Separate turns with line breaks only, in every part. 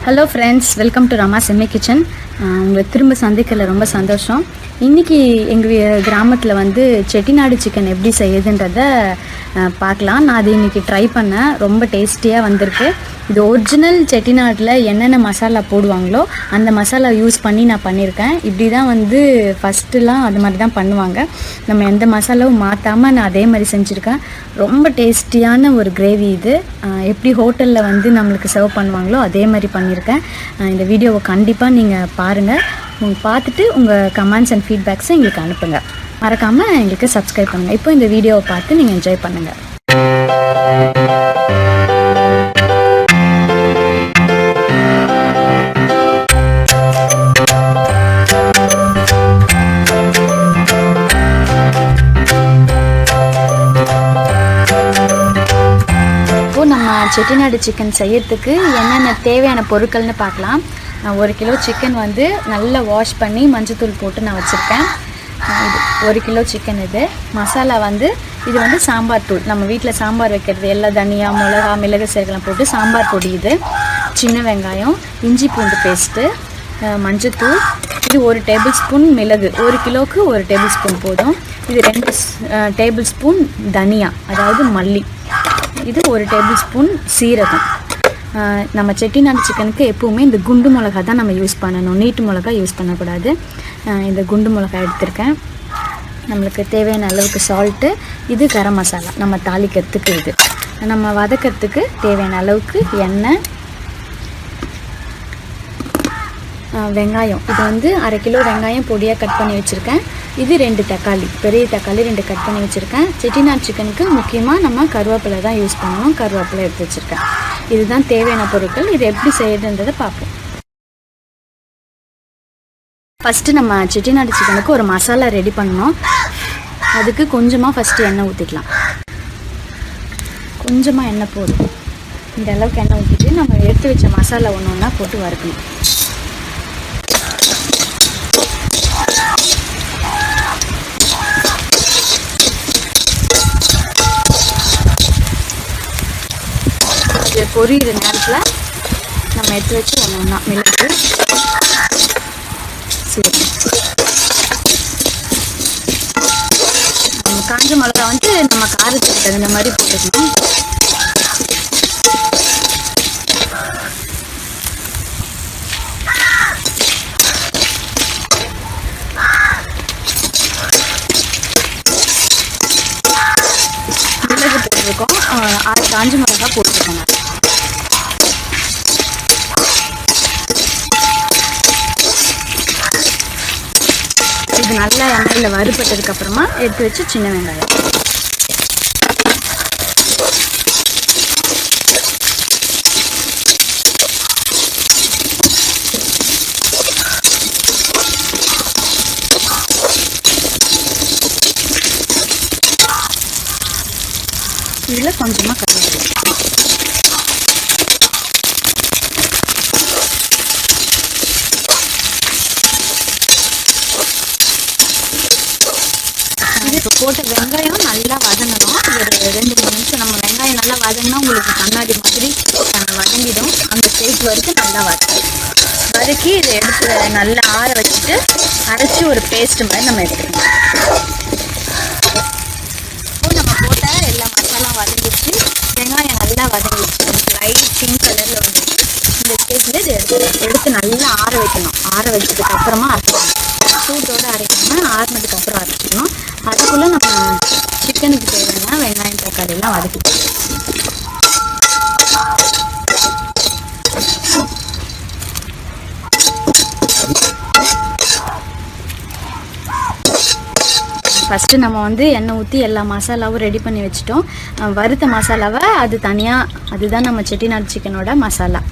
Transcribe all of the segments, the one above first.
Hello friends, welcome to Rama செம்மி kitchen. உங்களை திரும்ப சந்திக்கல ரொம்ப சந்தோஷம். இன்றைக்கி எங்கள் கிராமத்தில் வந்து செட்டிநாடு சிக்கன் எப்படி செய்யுதுன்றத பார்க்கலாம். நான் அது இன்றைக்கி ட்ரை பண்ணேன், ரொம்ப டேஸ்டியாக வந்திருக்கு. இது ஒரிஜினல் செட்டிநாட்டில் என்னென்ன மசாலா போடுவாங்களோ அந்த மசாலா யூஸ் பண்ணி நான் பண்ணியிருக்கேன். இப்படி தான் வந்து ஃபஸ்ட்டுலாம் அது மாதிரி தான் பண்ணுவாங்க. நம்ம எந்த மசாலாவும் மாற்றாமல் நான் அதே மாதிரி செஞ்சுருக்கேன். ரொம்ப டேஸ்டியான ஒரு கிரேவி இது. எப்படி ஹோட்டலில் வந்து நம்மளுக்கு சர்வ் பண்ணுவாங்களோ அதே மாதிரி பண்ணியிருக்கேன். இந்த வீடியோவை கண்டிப்பாக நீங்கள் பாருங்கள். பார்த்துட்டு உங்கள் கமெண்ட்ஸ் அண்ட் ஃபீட்பேக்ஸை எங்களுக்கு அனுப்புங்க. மறக்காமல் எங்களுக்கு சப்ஸ்கிரைப் பண்ணுங்கள். இப்போ இந்த வீடியோவை பார்த்து நீங்கள் என்ஜாய் பண்ணுங்கள். செட்டிநாடு சிக்கன் செய்யறதுக்கு என்னென்ன தேவையான பொருட்கள்னு பார்க்கலாம். 1 கிலோ சிக்கன் வந்து நல்லா வாஷ் பண்ணி மஞ்சத்தூள் போட்டு நான் வச்சுருக்கேன். இது 1 கிலோ சிக்கன். இது மசாலா வந்து இது வந்து சாம்பார் தூள். நம்ம வீட்டில் சாம்பார் வைக்கிறது எல்லா தனியா மிளகா மிளகு சீரகம் போட்டு சாம்பார் பொடி. இது சின்ன வெங்காயம், இஞ்சி பூண்டு பேஸ்ட்டு, மஞ்சத்தூள். இது 1 டேபிள் ஸ்பூன் மிளகு. 1 கிலோவுக்கு 1 டேபிள் ஸ்பூன் போதும். இது 2 டேபிள் ஸ்பூன் தனியா, அதாவது மல்லி. இது 1 டேபிள் ஸ்பூன் சீரகம். நம்ம செட்டிநாடு சிக்கனுக்கு எப்போவுமே இந்த குண்டு மிளகா தான் நம்ம யூஸ் பண்ணணும், நீட்டு மிளகா யூஸ் பண்ணக்கூடாது. இந்த குண்டு மிளகா எடுத்திருக்கேன். நம்மளுக்கு தேவையான அளவுக்கு சால்ட்டு. இது கரம் மசாலா, நம்ம தாளிக்கிறதுக்கு. இது நம்ம வதக்கிறதுக்கு தேவையான அளவுக்கு எண்ணெய். வெங்காயம், இது வந்து 1/2 கிலோ வெங்காயம் பொடியாக கட் பண்ணி வச்சுருக்கேன். இது 2 தக்காளி, பெரிய தக்காளி 2 கட் பண்ணி வச்சுருக்கேன். செட்டிநாடு சிக்கனுக்கு முக்கியமாக நம்ம கருவேப்பிலை தான் யூஸ் பண்ணணும். கருவேப்பிலை எடுத்து வச்சுருக்கேன். இதுதான் தேவையான பொருட்கள். இது எப்படி செய்யுதுன்றதை பார்ப்போம். ஃபஸ்ட்டு நம்ம செட்டிநாடு சிக்கனுக்கு ஒரு மசாலா ரெடி பண்ணணும். அதுக்கு கொஞ்சமாக ஃபஸ்ட்டு எண்ணெய் ஊற்றிக்கலாம். கொஞ்சமாக எண்ணெய் போதும். இந்த அளவுக்கு எண்ணெய் ஊற்றிட்டு நம்ம எடுத்து வச்ச மசாலா ஒன்று ஒன்றா போட்டு வறுக்கணும். பொரியிற நேரத்தில் நம்ம எடுத்து வச்சு ஒன்று ஒன்றா மிளகு, காஞ்ச மிளகா வந்து நம்ம காரத்துக்கு தகுந்த மாதிரி போட்டுக்கணும். மிளகு போட்டிருக்கோம், 6 காஞ்ச மிளகா போட்டிருக்கோங்க. இது நல்லா எண்ணெயில் வறுபட்டதுக்கு அப்புறமா எடுத்து வச்சு சின்ன வெங்காயம். இதில் கொஞ்சமாக கருவேப்பிலை. போட்ட வெங்காயம் நல்லா வதங்கணும். ஒரு 2-3 நிமிஷம் நம்ம வெங்காயம் நல்லா வதங்கினா உங்களுக்கு கண்ணாடி மாதிரி வதங்கிடும். அந்த ஸ்டேஜ் வரைக்கும் நல்லா வதக்கி இதை எடுத்து நல்லா ஆற வச்சுட்டு அரைச்சி ஒரு பேஸ்ட் மாதிரி நம்ம எடுத்துக்கணும். இப்போ நம்ம போட்ட எல்லா மசாலா வதங்கிச்சு, வெங்காயம் நல்லா வதங்கிச்சு, லைட் பிங்க் கலரில் வந்துச்சு. இந்த ஸ்டேஜில் இதை எடுத்து நல்லா ஆற வைக்கணும். ஆற வச்சதுக்கு அப்புறமா அரைக்கணும். சூட்டோடு அரைக்கணும், ஆறினதுக்கு அப்புறம் அரைச்சிக்கணும். அதுக்குள்ளே நம்ம சிக்கனுக்கு தேவையான வெங்காயம் தக்காளிலாம் வதக்கிக்கணும். ஃபஸ்ட்டு நம்ம வந்து எண்ணெய் ஊற்றி எல்லா மசாலாவும் ரெடி பண்ணி வச்சுட்டோம். வறுத்த மசாலாவை அது தனியாக, அதுதான் நம்ம செட்டிநாடு சிக்கனோட மசாலா.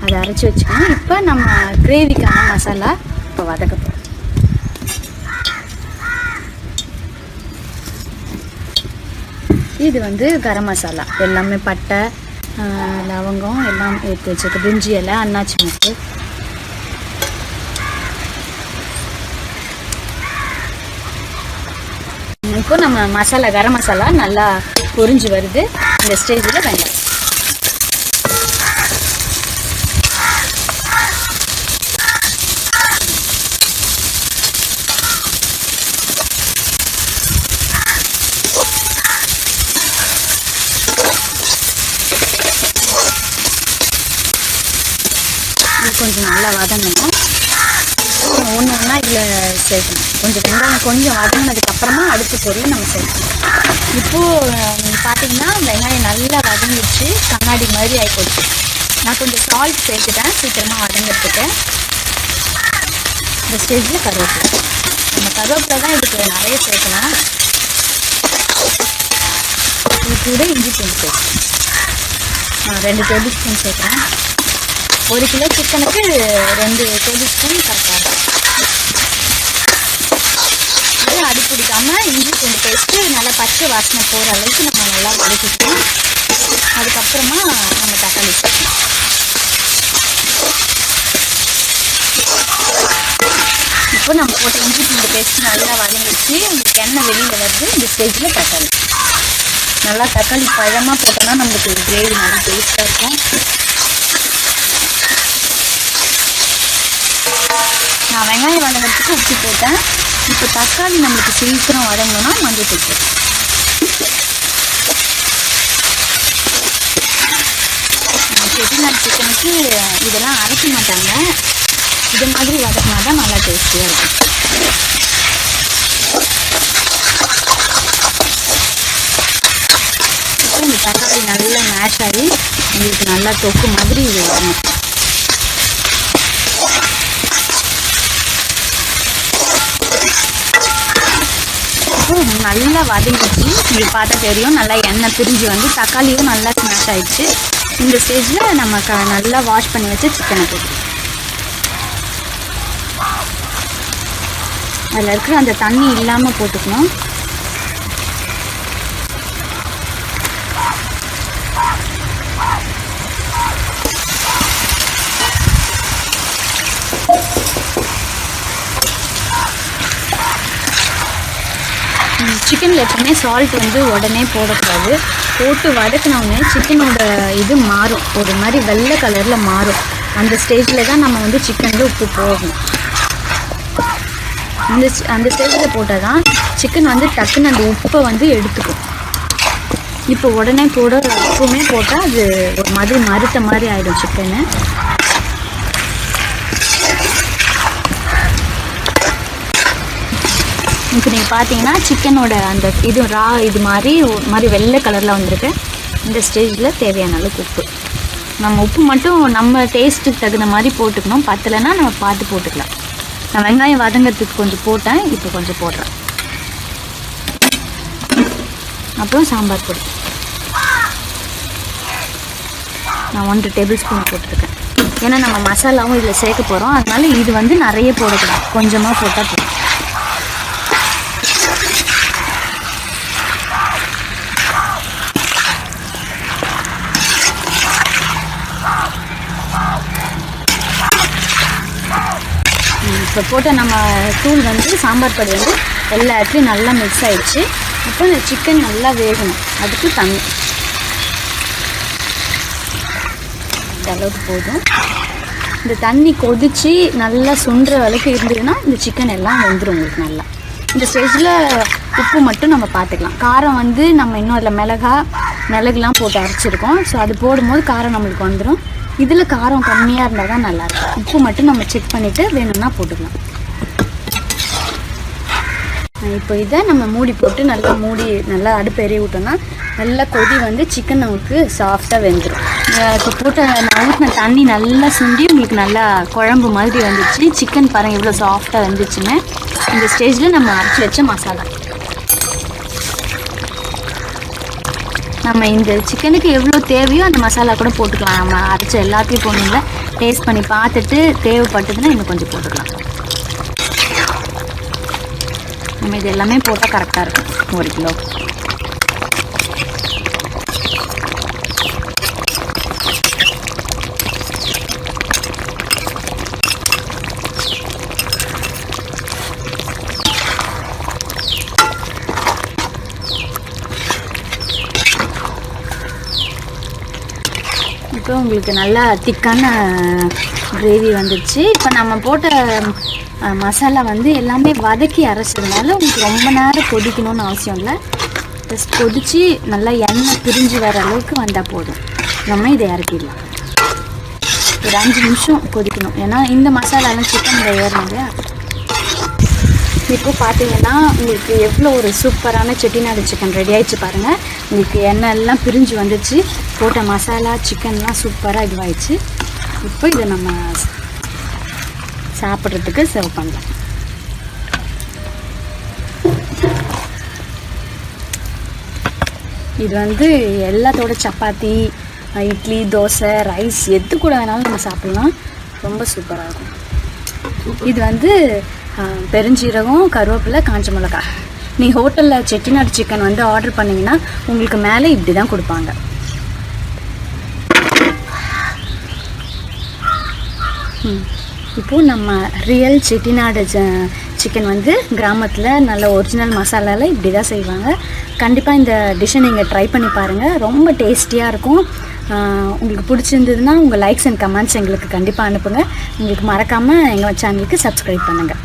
அதை அரைச்சி வச்சுக்கணும். இப்போ நம்ம கிரேவிக்கான மசாலா இப்போ வதக்க போகிறோம். இது வந்து கரம் மசாலா, எல்லாமே பட்டை லவங்கம் எல்லாம் எடுத்து வச்சுருக்கு. பிரிஞ்சி இலை, அன்னாச்சி முக்கு. இப்போ நம்ம மசாலா கரம் மசாலா நல்லா பொரிஞ்சு வருது. இந்த ஸ்டேஜில் வெங்காயம் கொஞ்சம் நல்லா வதங்கணும். ஒன்று ஒன்றா இதில் சேர்க்கணும். கொஞ்சம் வெங்காயம் கொஞ்சம் வதங்கினதுக்கப்புறமா அடுத்த பொருள் நம்ம சேர்க்கணும். இப்போது பார்த்தீங்கன்னா வெங்காயம் நல்லா வதங்கிடுச்சு, கண்ணாடி மாதிரி ஆகிப்போச்சு. நான் கொஞ்சம் சால்ட் சேர்த்துட்டேன் சீக்கிரமாக வதங்கிறதுக்கு. இந்த ஸ்டேஜில் கருவேப்பிலை, நம்ம கருவேப்பிலை தான் இதுக்கு நிறைய சேர்க்கலாம். இது கூட இஞ்சி பூண்டு சேர்க்கணும். நான் 2 டேபிள் ஸ்பூன் சேர்க்குறேன். 1 கிலோ சிக்கனுக்கு 2 டேபிள் ஸ்பூன் கரெக்டாக இருக்கும். இது அடி பிடிக்காமல் இஞ்சி பூண்டு பேஸ்ட்டு நல்லா பச்சை வாசனை போகிற அளவுக்கு நம்ம நல்லா வதக்கிக்கணும். அதுக்கப்புறமா நம்ம தக்காளி சேர்க்கணும். இப்போ நம்ம போட்ட இஞ்சி பூண்டு பேஸ்ட்டு நல்லா வதங்கிடுச்சு. உங்களுக்கு எண்ணெய் வெளியில் வருது. இந்த ஸ்டேஜில் தக்காளி நல்லா தக்காளி பழமாக போட்டோன்னா நம்மளுக்கு கிரேவி நல்லா டேஸ்ட்டாக இருக்கும். நான் வெங்காயம் வதங்கிறதுக்கு உப்பு போட்டேன். இப்போ தக்காளி நம்மளுக்கு சீக்கிரம் வதங்கணும்னா மஞ்சள் தூள். செட்டிநாடு சிக்கனுக்கு இதெல்லாம் அரைக்க மாட்டாங்க. இது மாதிரி வதக்கினா தான் நல்லா டேஸ்டியாக இருக்கும். இப்போ இந்த தக்காளி நல்லா மேஷ் ஆகி உங்களுக்கு நல்லா தொக்கு மாதிரி இது வரணும். நல்லா வதங்கிச்சு. உங்களுக்கு பார்த்தா தெரியும், நல்லா எண்ணெய் பிரிஞ்சு வந்து தக்காளியும் நல்லா ஸ்மாஷ் ஆயிடுச்சு. இந்த ஸ்டேஜில் நம்ம நல்லா வாஷ் பண்ணி வச்சு சிக்கனை போட்டுக்கலாம். அதில் இருக்கிற அந்த தண்ணி இல்லாமல் போட்டுக்கணும். சிக்கனில் எப்பவுமே சால்ட் வந்து உடனே போடக்கூடாது. போட்டு வதக்கினோடனே சிக்கனோட இது மாறும், ஒரு மாதிரி வெள்ளை கலரில் மாறும். அந்த ஸ்டேஜில் தான் நம்ம வந்து சிக்கனில் உப்பு போடணும். அந்த ஸ்டேஜில் போட்டால் தான் சிக்கன் வந்து டக்குன்னு அந்த உப்பை வந்து எடுத்துக்கும். இப்போ உடனே உப்புமே போட்டால் அது ஒரு மாதிரி மறுத்த மாதிரி ஆகிடும் சிக்கனு. இப்போ நீங்கள் பார்த்தீங்கன்னா சிக்கனோட அந்த இது மாதிரி வெள்ளை கலரில் வந்திருக்கு. இந்த ஸ்டேஜில் தேவையான அளவுக்கு உப்பு, நம்ம உப்பு மட்டும் நம்ம டேஸ்ட்டுக்கு தகுந்த மாதிரி போட்டுக்கணும். பத்தலைன்னா நம்ம பார்த்து போட்டுக்கலாம். நான் வெங்காயம் வதங்கிறதுக்கு கொஞ்சம் போட்டேன், இப்போ கொஞ்சம் போடுறேன். அப்புறம் சாம்பார் பொடி நான் 1 டேபிள் ஸ்பூன் போட்டிருக்கேன். ஏன்னா நம்ம மசாலாவும் இதில் சேர்க்க போகிறோம். அதனால இது வந்து நிறைய போடக்கூடாது, கொஞ்சமாக போட்டால் போதும். இப்போ போட்ட நம்ம தூள் வந்து சாம்பார் பொடி வந்து எல்லா இடத்துலையும் நல்லா மிக்ஸ் ஆகிடுச்சு. இப்போ இந்த சிக்கன் நல்லா வேகணும், அதுக்கு தண்ணி இந்த அளவுக்கு போதும். இந்த தண்ணி கொதித்து நல்லா சுண்டுற அளவுக்கு இருந்ததுன்னா இந்த சிக்கன் எல்லாம் வெந்துடும் உங்களுக்கு நல்லா. இந்த ஸ்டேஜில் உப்பு மட்டும் நம்ம பார்த்துக்கலாம். காரம் வந்து நம்ம இன்னும் அதில் மிளகுலாம் போட்டு அரைச்சிருக்கோம். ஸோ அது போடும்போது காரம் நம்மளுக்கு வந்துடும். இதில் காரம் கம்மியாக இருந்தால் தான் நல்லாயிருக்கும். உப்பு மட்டும் நம்ம செக் பண்ணிவிட்டு வேணும்னா போட்டுக்கலாம். இப்போ இதை நம்ம மூடி போட்டு நல்லா அடுப்பு எரிய விட்டோம்னா நல்லா கொதி வந்து சிக்கன் நமக்கு சாஃப்டாக வெந்துடும். இப்போ போட்ட நான் ஊற்றின தண்ணி நல்லா சுண்டி உங்களுக்கு நல்லா குழம்பு மாதிரி வந்துச்சு. சிக்கன் பாருங்கள் எவ்வளோ சாஃப்டாக வந்துச்சுன்னு. இந்த ஸ்டேஜில் நம்ம அரைச்சி வச்ச மசாலா, நம்ம இந்த சிக்கனுக்கு எவ்வளோ தேவையோ அந்த மசாலா கூட போட்டுக்கலாம். நம்ம அரைச்ச எல்லாத்தையும் போடணும்ல, டேஸ்ட் பண்ணி பார்த்துட்டு தேவைப்பட்டதுன்னா இன்னும் கொஞ்சம் போட்டுக்கலாம். நம்ம இது எல்லாமே போட்டால் கரெக்டாக இருக்கும் 1 கிலோ. இப்போ உங்களுக்கு நல்லா திக்கான கிரேவி வந்துடுச்சு. இப்போ நம்ம போட்ட மசாலா வந்து எல்லாமே வதக்கி அரைச்சதுனால உங்களுக்கு ரொம்ப நேரம் கொதிக்கணும்னு அவசியம் இல்லை. ஜஸ்ட் கொதித்து நல்லா எண்ணெய் பிரிஞ்சு வர அளவுக்கு வந்தால் போதும். நம்ம இதை இறக்கிடலாம். ஒரு 5 நிமிஷம் கொதிக்கணும். ஏன்னா இந்த மசாலாலாம் சிக்கனில் ஏறணும் இல்லையா. இப்போ பார்த்தீங்கன்னா உங்களுக்கு எவ்வளோ ஒரு சூப்பரான செட்டிநாடு சிக்கன் ரெடி ஆகிடுச்சு பாருங்கள். உங்களுக்கு எண்ணெய் எல்லாம் பிரிஞ்சு வந்துச்சு, போட்ட மசாலா சிக்கன்லாம் சூப்பராக இதுவாகிடுச்சு. இப்போ இதை நம்ம சாப்பிட்றதுக்கு சர்வ் பண்ணலாம். இது வந்து எல்லாத்தோட சப்பாத்தி, இட்லி, தோசை, ரைஸ் எது கூட வேணாலும் நம்ம சாப்பிட்லாம். ரொம்ப சூப்பராக இருக்கும். இது வந்து பெருஞ்சீரகம், கருவேப்பிலை, காஞ்ச மிளகா. நீங்கள் ஹோட்டலில் செட்டிநாடு சிக்கன் வந்து ஆர்டர் பண்ணிங்கன்னா உங்களுக்கு மேலே இப்படி தான் கொடுப்பாங்க. இப்போது நம்ம ரியல் செட்டிநாடு சிக்கன் வந்து கிராமத்தில் நல்ல ஒரிஜினல் மசாலாவில் இப்படி தான் செய்வாங்க. கண்டிப்பாக இந்த டிஷ்ஷை நீங்கள் ட்ரை பண்ணி பாருங்கள். ரொம்ப டேஸ்டியாக இருக்கும். உங்களுக்கு பிடிச்சிருந்ததுன்னா உங்கள் லைக்ஸ் அண்ட் கமெண்ட்ஸ் எங்களுக்கு கண்டிப்பாக அனுப்புங்க. உங்களுக்கு மறக்காமல் எங்கள் சேனலுக்கு சப்ஸ்கிரைப் பண்ணுங்கள்.